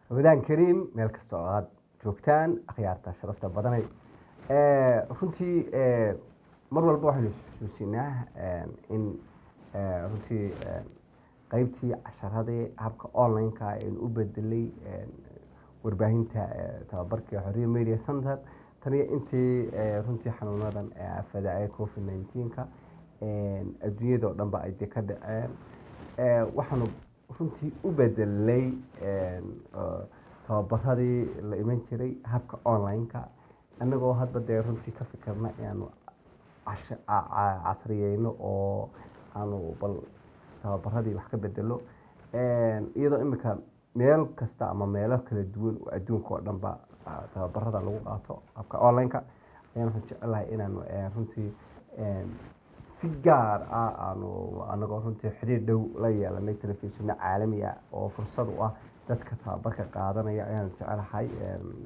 wadaan kariim meel kasta oo aad joogtaan akhyaarta sharafta badanay runtii mar walba waxaynu xusuusinaa in runtii qaybtii casharadii habka online-ka aynu u bedelay warbaahinta tababarka Xorriya Media Center tani intii runtii xanuunadan fadaa'ay COVID-19ka adduunyada oo dhan ba ay ka dhaceen waxaanu runtii u bedelay tababaradii la iman jiray habka online-ka annagoo hadba dee runtii ka fikirna inaanu casriyeyno oo aanu bal tababaradii wax ka bedelo iyadoo imika meel kasta ama meelo kala duwan oo adduunka oo dhan ba tababarada lagu qaato habka online-ka ayaan jecelahay inaanu runtii si gaar ah anagoo runtii xiriir dhow la yeelanay telefishinno caalami ah oo fursad u ah dadka tababarka qaadanaya ayaan jecelahay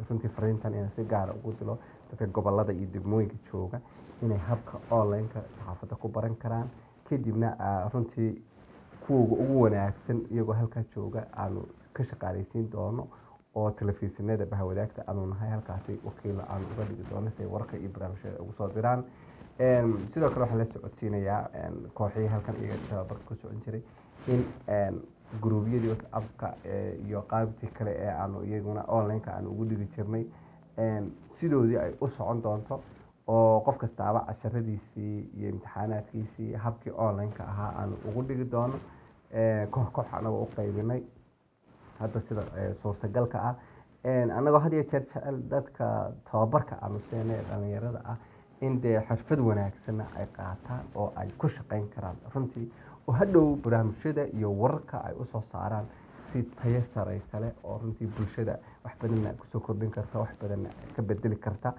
runtii fariintan inaan si gaar ugu dilo dadka gobolada iyo degmooyinka jooga inay habka online-ka saxaafadda ku baran karaan kadibna runtii kuwa ugu wanaagsan iyagoo halkaa jooga aanu ka shaqaaleysiin doono oo telefishinada bahwadaagta aanu nahay halkaasi wakiila aanu uga dhigi doono si warka iyo barnaamijyada ugu soo diraan sidoo kale waxaan la socodsiinayaa kooxihii halkan iyaga tababarka ku socon jiray in guruubyadii WhatsApp-ka iyo qaabtii kale ee aanu iyaguna online-ka aanu ugu dhigi jirnay sidoodii ay u socon doonto oo qof kastaaba casharadiisii iyo imtixaanaadkiisii habkii online-ka ahaa aanu ugu dhigi doono koox anagoo u qaybinay hadda sida suurtagalka ah annagoo had iyo jeer jecel dadka tababarka aanu siinay dhalinyarada ah in dee xirfad wanaagsanna ay qaataan oo ay ku shaqayn karaan runtii oo hadhow barnaamijyada iyo wararka ay usoo saaraan si tayo sareysa leh oo runtii bulshada wax badanna kusoo kordhin karta wax badanna ka bedeli karta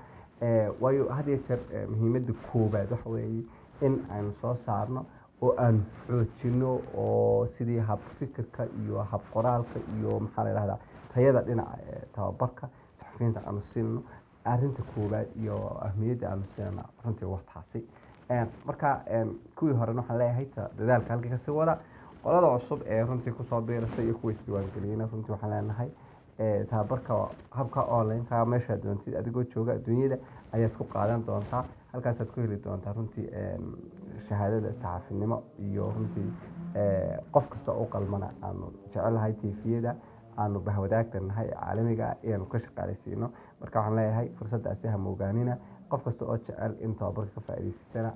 waayo had iyo jeer muhiimadda koowaad waxa weeye in aynu soo saarno oo aan xoojino oo sidii hab fikirka iyo hab qoraalka iyo maxaa la yidhahdaa tayada dhinaca tababarka saxafiyiinta aanu siino arrinta koowaad iyo ahmiyadda aanu siinana runtii waqtaasi marka kuwii horena waxaan leeyahay dadaalka halkii kasii wada qolada cusub ee runtii kusoo biirasa iyo kuwa isdiiwaangeliyeyna runtii waxaan leenahay tababarka habka online-ka meesha doontid adigoo jooga adduunyada ayaad ku qaadan doontaa halkaasaad ku heli doontaa runtii shahaadada saxaafinimo iyo runtii qof kasta u qalmana aanu jecelahay tifiyada aanu bahwadaagta nahay caalamiga ayaanu ka shaqaaleysiino marka waxaan leeyahay fursaddaasi ha moogaanina qof kasta oo jecel in tababarka ka faa'iidaysatana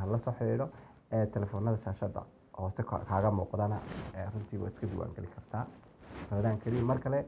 hala soo xidhiidho telefoonada shaashadda hoose kaaga muuqdana runtii waad iska diiwaangeli kartaa wadaan kaliya mar kale